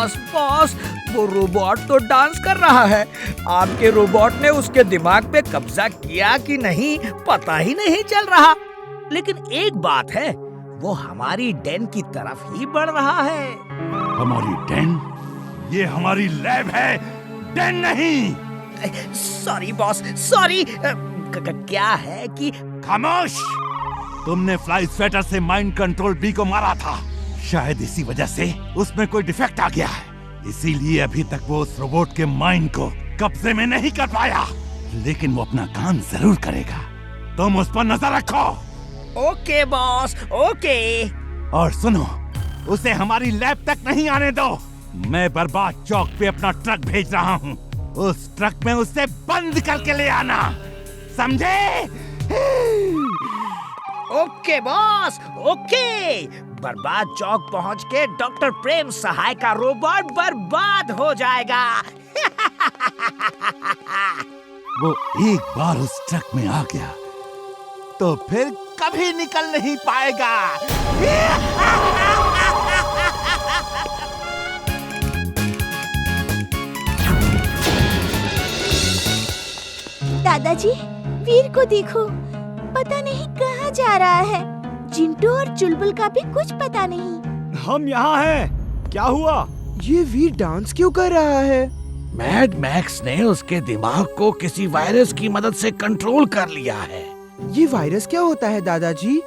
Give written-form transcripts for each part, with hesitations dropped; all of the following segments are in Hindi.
बॉस बॉस, वो रोबोट तो डांस कर रहा है। आपके रोबोट ने उसके दिमाग पे कब्जा किया कि नहीं पता ही नहीं चल रहा। लेकिन एक बात है, वो हमारी डेन की तरफ ही बढ़ रहा है। हमारी डेन? ये हमारी लैब है, डेन नहीं। Sorry boss, sorry. क्या है कि खामोश! तुमने फ्लाई स्वेटर से माइंड कंट्रोल बी को मारा था। शायद इसी वजह से उसमें कोई डिफेक्ट आ गया है, इसीलिए अभी तक वो उस रोबोट के माइंड को कब्जे में नहीं कर पाया। लेकिन वो अपना काम जरूर करेगा, तुम उस पर नजर रखो। Okay boss, okay. और सुनो, उसे हमारी लैब तक नहीं आने दो। मैं बर्बाद चौक पे अपना ट्रक भेज रहा हूँ, उस ट्रक में उसे बंद करके ले आना, समझे? Okay boss, okay. बर्बाद चौक पहुंच के डॉक्टर प्रेम सहाय का रोबोट बर्बाद हो जाएगा। वो एक बार उस ट्रक में आ गया तो फिर कभी निकल नहीं पाएगा। दादाजी, वीर को देखो, पता नहीं कहाँ जा रहा है। चिंटू और चुलबुल का भी कुछ पता नहीं। हम यहाँ हैं। क्या हुआ? ये वीर डांस क्यों कर रहा है? मैड मैक्स ने उसके दिमाग को किसी वायरस की मदद से कंट्रोल कर लिया है। ये वायरस क्या होता है दादाजी?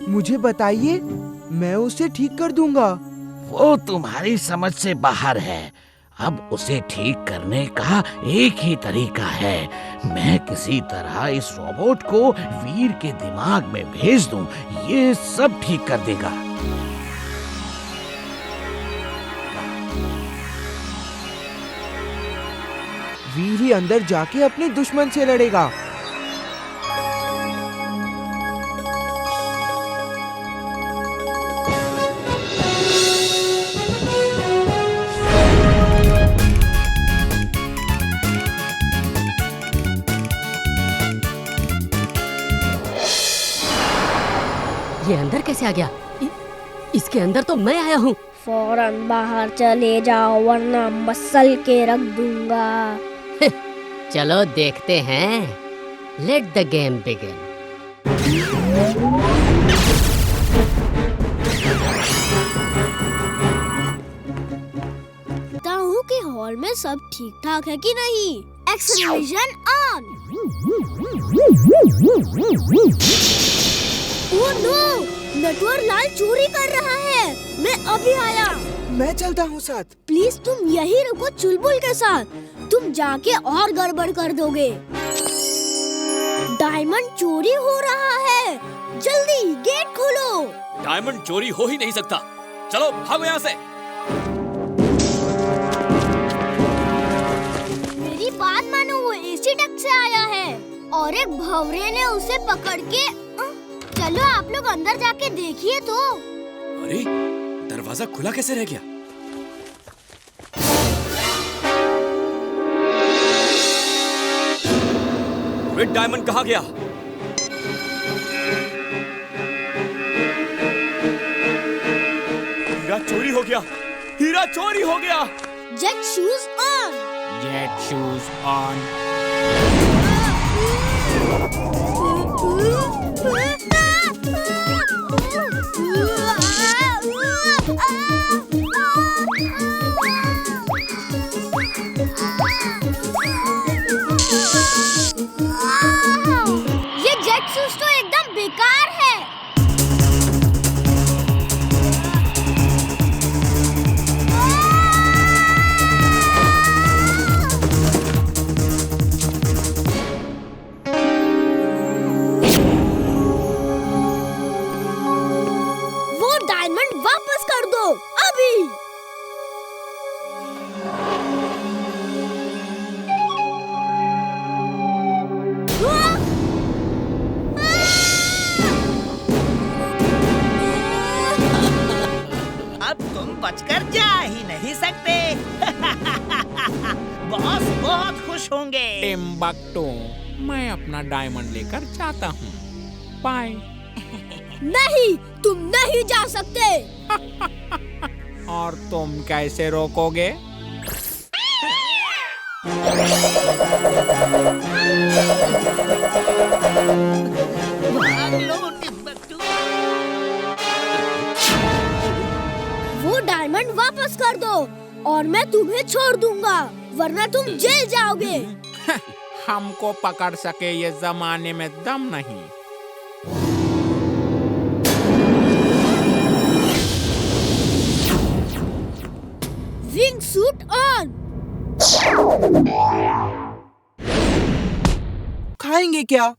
मुझे बताइए, मैं उसे ठीक कर दूंगा। वो तुम्हारी समझ से बाहर है। अब उसे ठीक करने का एक ही तरीका है, मैं किसी तरह इस रोबोट को वीर के दिमाग में भेज दूं, ये सब ठीक कर देगा। वीर ही अंदर जाके अपने दुश्मन से लड़ेगा। ये अंदर कैसे आ गया? इसके अंदर तो मैं आया हूँ। फौरन बाहर चले जाओ वरना मसल के रख दूंगा। चलो देखते हैं। Let the game begin. देखता हूँ कि हॉल में सब ठीक ठाक है कि नहीं। Acceleration on. Oh no! Natwar Lal चोरी कर रहा है। मैं अभी आया। मैं चलता हूँ साथ। प्लीज तुम यही रुको चुलबुल के साथ, तुम जाके और गड़बड़ कर दोगे। डायमंड चोरी हो रहा है, जल्दी गेट खोलो। डायमंड चोरी हो ही नहीं सकता, चलो भागो यहाँ से। मेरी बात मानो, वो एसी डक से आया है और एक भंवरे ने उसे पकड़ के चलो आप लोग अंदर जाके देखिए तो। अरे दरवाजा खुला कैसे रह गया? रेड डायमंड कहाँ गया? हीरा चोरी हो गया, हीरा चोरी हो गया। Jet shoes on. Jet shoes on. ये जेट शूज तो एकदम बेकार है। वो डायमंड वापस कर दो अभी। अब तुम बचकर जा ही नहीं सकते। बॉस बहुत खुश होंगे। टिम्बक्टू, मैं अपना डायमंड लेकर जाता हूँ। बाय। नहीं, तुम नहीं जा सकते। और तुम कैसे रोकोगे? वो डायमंड वापस कर दो और मैं तुम्हें छोड़ दूंगा, वरना तुम जेल जाओगे। हमको पकड़ सके ये जमाने में दम नहीं। Wing suit on. खाएंगे क्या?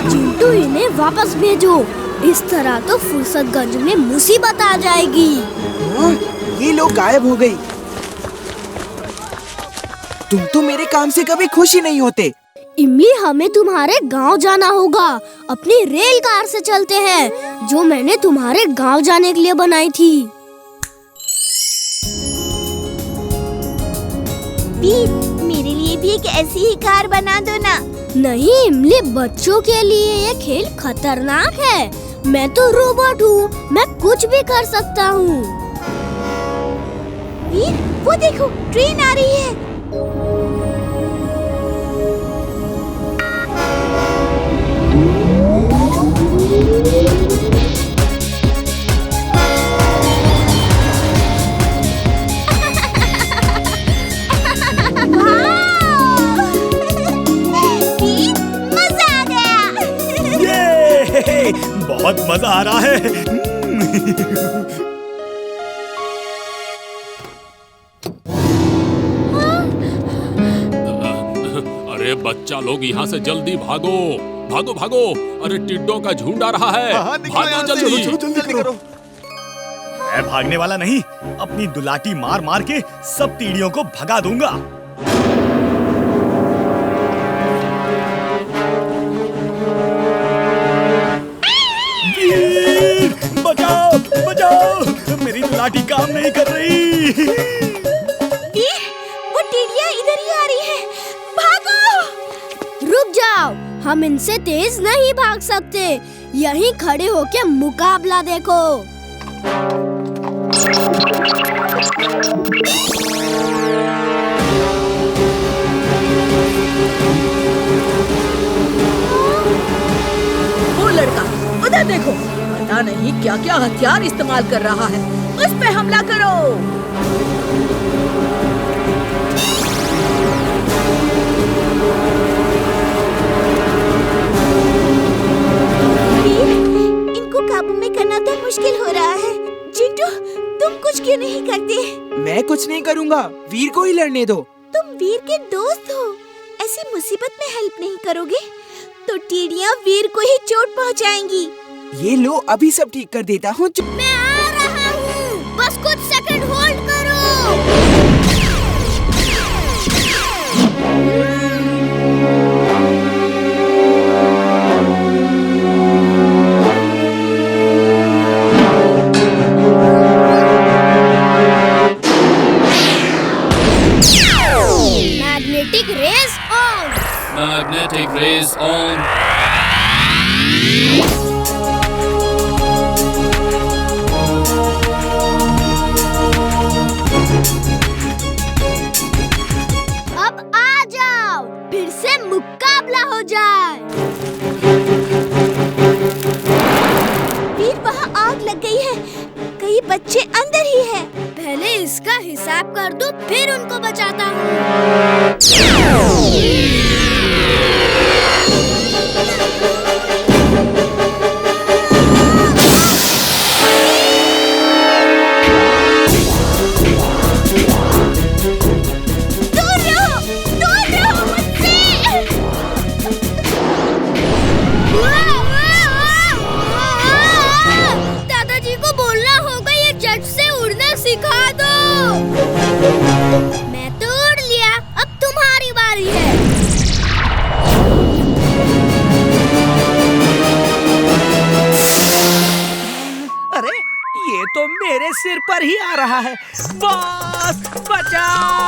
चिंटू, इन्हें वापस भेजो, इस तरह तो फुर्सतगंज में मुसीबत आ जाएगी। ये लोग गायब हो गई। तुम तो मेरे काम से कभी खुश ही नहीं होते। इमली, हमें तुम्हारे गांव जाना होगा। अपनी रेल कार से चलते हैं, जो मैंने तुम्हारे गांव जाने के लिए बनाई थी। वीर, मेरे लिए भी एक ऐसी ही कार बना दो ना। नहीं इमली, बच्चों के लिए ये खेल खतरनाक है। मैं तो रोबोट हूँ, मैं कुछ भी कर सकता हूँ। वीर, वो देखो, ट्रेन आ रही है। बहुत मजा आ रहा है। अरे बच्चा लोग, यहाँ से जल्दी भागो, भागो भागो। अरे टिड्डों का झुंड आ रहा है, भागो जल्दी। जल्दी करो। मैं भागने वाला नहीं, अपनी दुलाटी मार मार के सब टिड्डियों को भगा दूंगा। बचाओ बचाओ, मेरी लाठी काम नहीं कर रही। वो टिड्डियाँ इधर ही आ रही हैं। भागो! रुक जाओ, हम इनसे तेज नहीं भाग सकते। यहीं खड़े होके मुकाबला देखो। वो लड़का उधर देखो, पता नहीं क्या क्या हथियार इस्तेमाल कर रहा है। उस पे हमला करो। वीर, इनको काबू में करना तो मुश्किल हो रहा है। चिंटू, तुम कुछ क्यों नहीं करते? मैं कुछ नहीं करूँगा, वीर को ही लड़ने दो। तुम वीर के दोस्त हो, ऐसी मुसीबत में हेल्प नहीं करोगे तो टिड्डियाँ वीर को ही चोट पहुँचाएंगी। ये लो, अभी सब ठीक कर देता हूँ। मैं आ रहा हूँ, बस कुछ सेकंड होल्ड करो। Magnetic race on. Magnetic race on. अब आ जाओ, फिर से मुकाबला हो जाए। वीर, वहाँ आग लग गई है, कई बच्चे अंदर ही हैं। पहले इसका हिसाब कर दूं, फिर उनको बचाता हूँ। दूर रहो मुझसे। दादाजी को बोलना होगा ये झट से उड़ना सिखा दो। मैं तो उड़ लिया, अब तुम्हारी बारी है। ये तो मेरे सिर पर ही आ रहा है। बॉस बचाओ!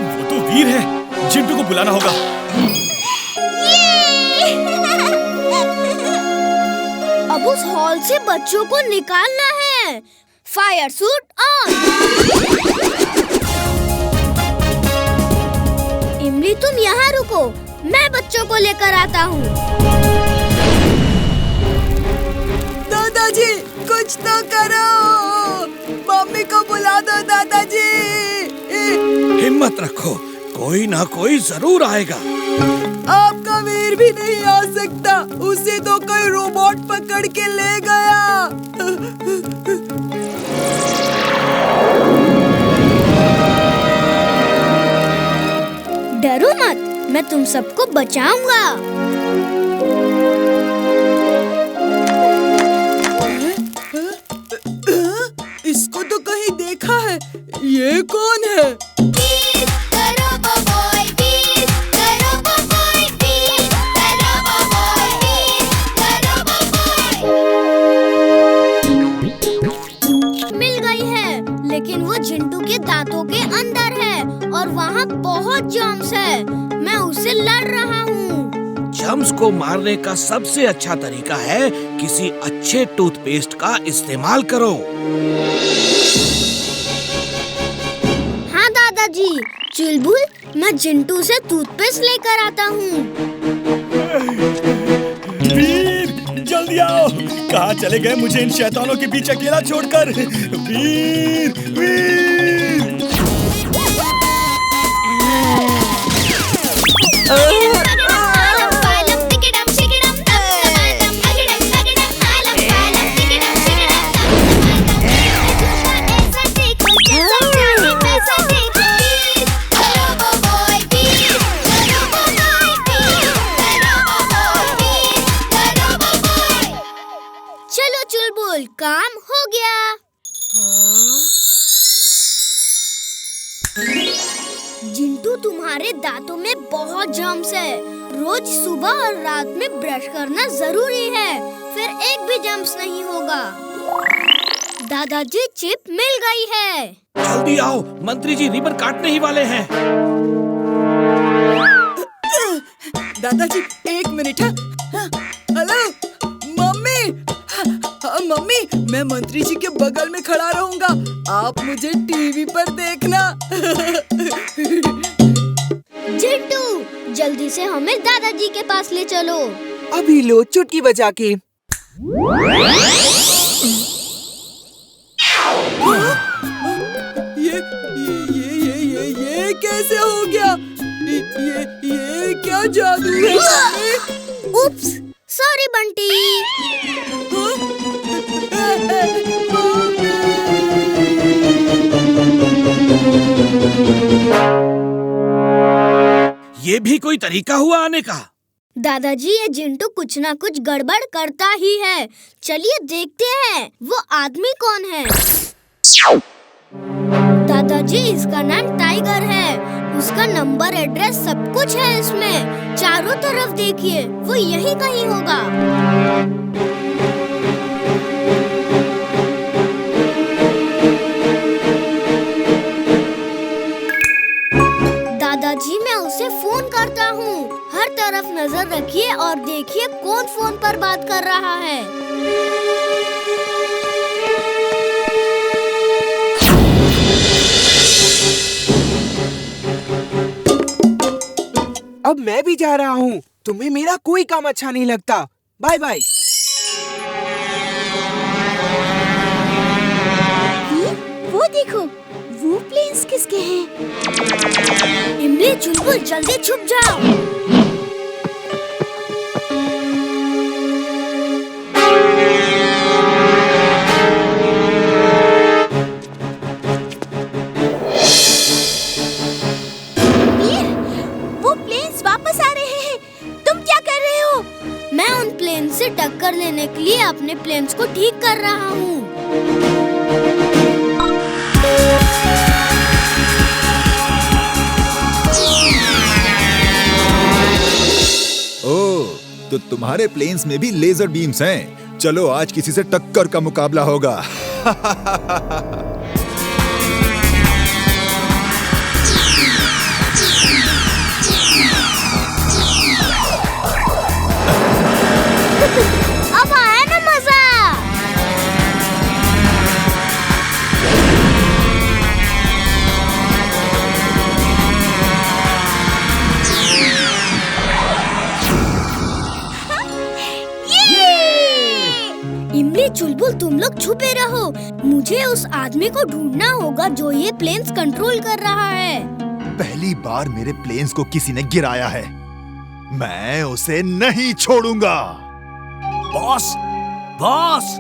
वो तो वीर है, चिंटू को बुलाना होगा। अब उस हॉल से बच्चों को निकालना है। Fire suit on. इमली तुम यहाँ रुको, मैं बच्चों को लेकर आता हूँ। दादाजी कुछ तो करो, मम्मी को बुला दो दादाजी। हिम्मत रखो, कोई ना कोई जरूर आएगा। आपका वीर भी नहीं आ सकता, उसे तो कोई रोबोट पकड़ के ले गया। डरो मत, मैं तुम सबको बचाऊंगा। इसको तो कहीं देखा है, ये कौन है? मिल गई है, लेकिन वो चिंटू के दांतों के अंदर है और वहाँ बहुत जर्म्स है। मैं उससे लड़ रहा हूँ। जर्म्स को मारने का सबसे अच्छा तरीका है किसी अच्छे टूथपेस्ट का इस्तेमाल करो। हाँ दादाजी, चुलबुल, मैं चिंटू से टूथपेस्ट लेकर आता हूँ। वीर जल्दी आओ, कहाँ चले गए मुझे इन शैतानों के बीच अकेला छोड़कर? वीर वीर चलो चुलबुल, काम हो गया। जिंटू, तुम्हारे दांतों में बहुत जर्म्स है। रोज सुबह और रात में ब्रश करना जरूरी है, फिर एक भी जर्म्स नहीं होगा। दादाजी, चिप मिल गई है। जल्दी आओ, मंत्री जी रिबन काटने ही वाले हैं। दादाजी एक मिनट। Hello mummy. मम्मी, मैं मंत्री जी के बगल में खड़ा रहूंगा, आप मुझे टीवी पर देखना। जिंटू, जल्दी से हमें दादाजी के पास ले चलो। अभी लो, चुटकी बजा के। ये कैसे हो गया? ये क्या जादू है? उप्स, सॉरी बंटी। ये भी कोई तरीका हुआ आने का? दादाजी, ये जिंटू कुछ ना कुछ गड़बड़ करता ही है। चलिए देखते हैं वो आदमी कौन है। दादाजी, इसका नाम टाइगर है। उसका नंबर, एड्रेस सब कुछ है इसमें। चारों तरफ देखिए, वो यहीं कहीं होगा। दादाजी, मैं उसे फोन करता हूँ। हर तरफ नजर रखिए और देखिए कौन फोन पर बात कर रहा है। अब मैं भी जा रहा हूँ, तुम्हें मेरा कोई काम अच्छा नहीं लगता। Bye bye. वो देखो, वो प्लेन्स किसके हैं? इमली, चुलबुल, जल्दी छुप जाओ। से टक्कर लेने के लिए अपने प्लेन्स को ठीक कर रहा हूँ। तो तुम्हारे प्लेन्स में भी लेजर बीम्स हैं। चलो आज किसी से टक्कर का मुकाबला होगा। अब आया ना मजा। इमली चुलबुल तुम लोग छुपे रहो, मुझे उस आदमी को ढूंढना होगा जो ये प्लेन्स कंट्रोल कर रहा है। पहली बार मेरे प्लेन्स को किसी ने गिराया है, मैं उसे नहीं छोड़ूंगा। बॉस, बॉस,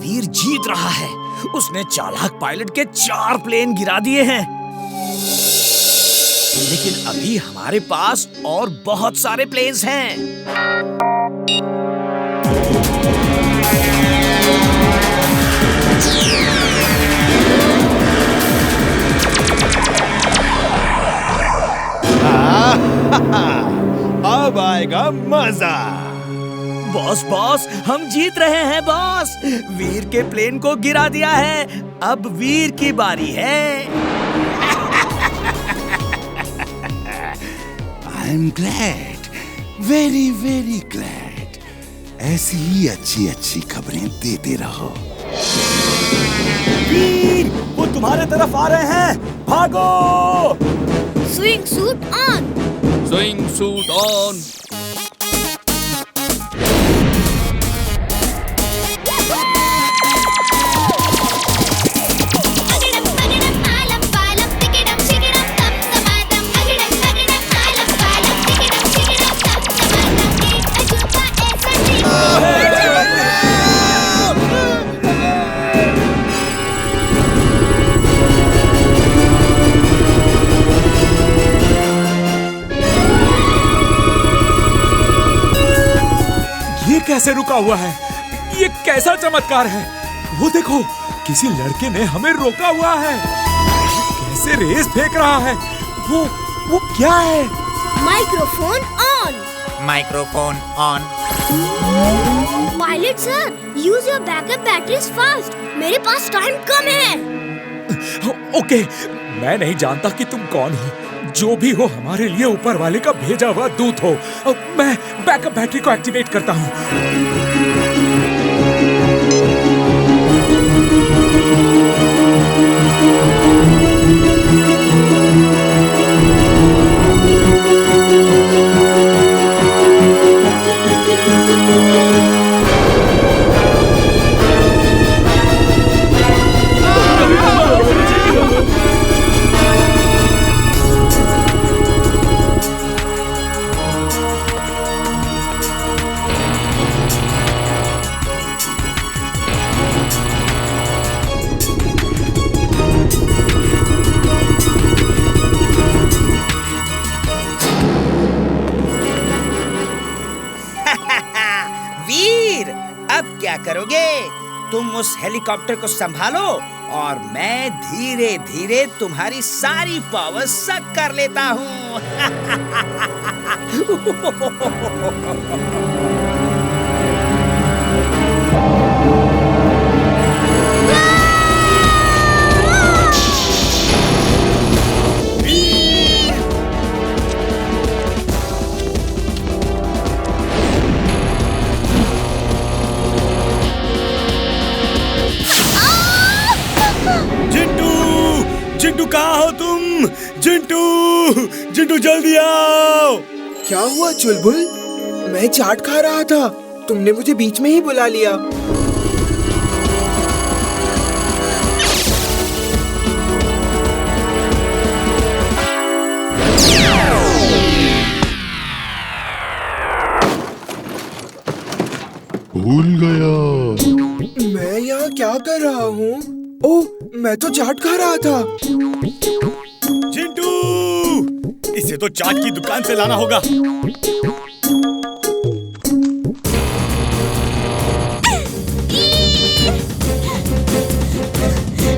वीर जीत रहा है। उसने चालाक पायलट के 4 प्लेन गिरा दिए हैं। लेकिन अभी हमारे पास और बहुत सारे प्लेन्स हैं। अब आएगा मजा। बॉस, बॉस, हम जीत रहे हैं बॉस। वीर के प्लेन को गिरा दिया है, अब वीर की बारी है। I am glad, very very glad. ऐसी ही अच्छी अच्छी खबरें देते रहो। वीर, वो तुम्हारे तरफ आ रहे हैं, भागो! Swing suit on. Swing suit on. कैसे रुका हुआ है? ये कैसा चमत्कार है? वो देखो, किसी लड़के ने हमें रोका हुआ है। कैसे रेस फेंक रहा है? वो क्या है? Microphone on. Microphone on. Pilot sir, use your backup batteries fast. मेरे पास टाइम कम है। ओके, मैं नहीं जानता कि तुम कौन हो। जो भी हो, हमारे लिए ऊपर वाले का भेजा हुआ दूत हो। मैं बैकअप बैटरी को एक्टिवेट करता हूँ। वीर, अब क्या करोगे? तुम उस हेलीकॉप्टर को संभालो और मैं धीरे धीरे तुम्हारी सारी पावर सक कर लेता हूँ। चिंटू, कहाँ हो तुम? चिंटू, चिंटू जल्दी आओ। क्या हुआ चुलबुल? मैं चाट खा रहा था, तुमने मुझे बीच में ही बुला लिया। भूल गया। मैं यहाँ क्या कर रहा हूँ? ओह, मैं तो चाट खा रहा था। चिंटू, इसे तो चाट की दुकान से लाना होगा।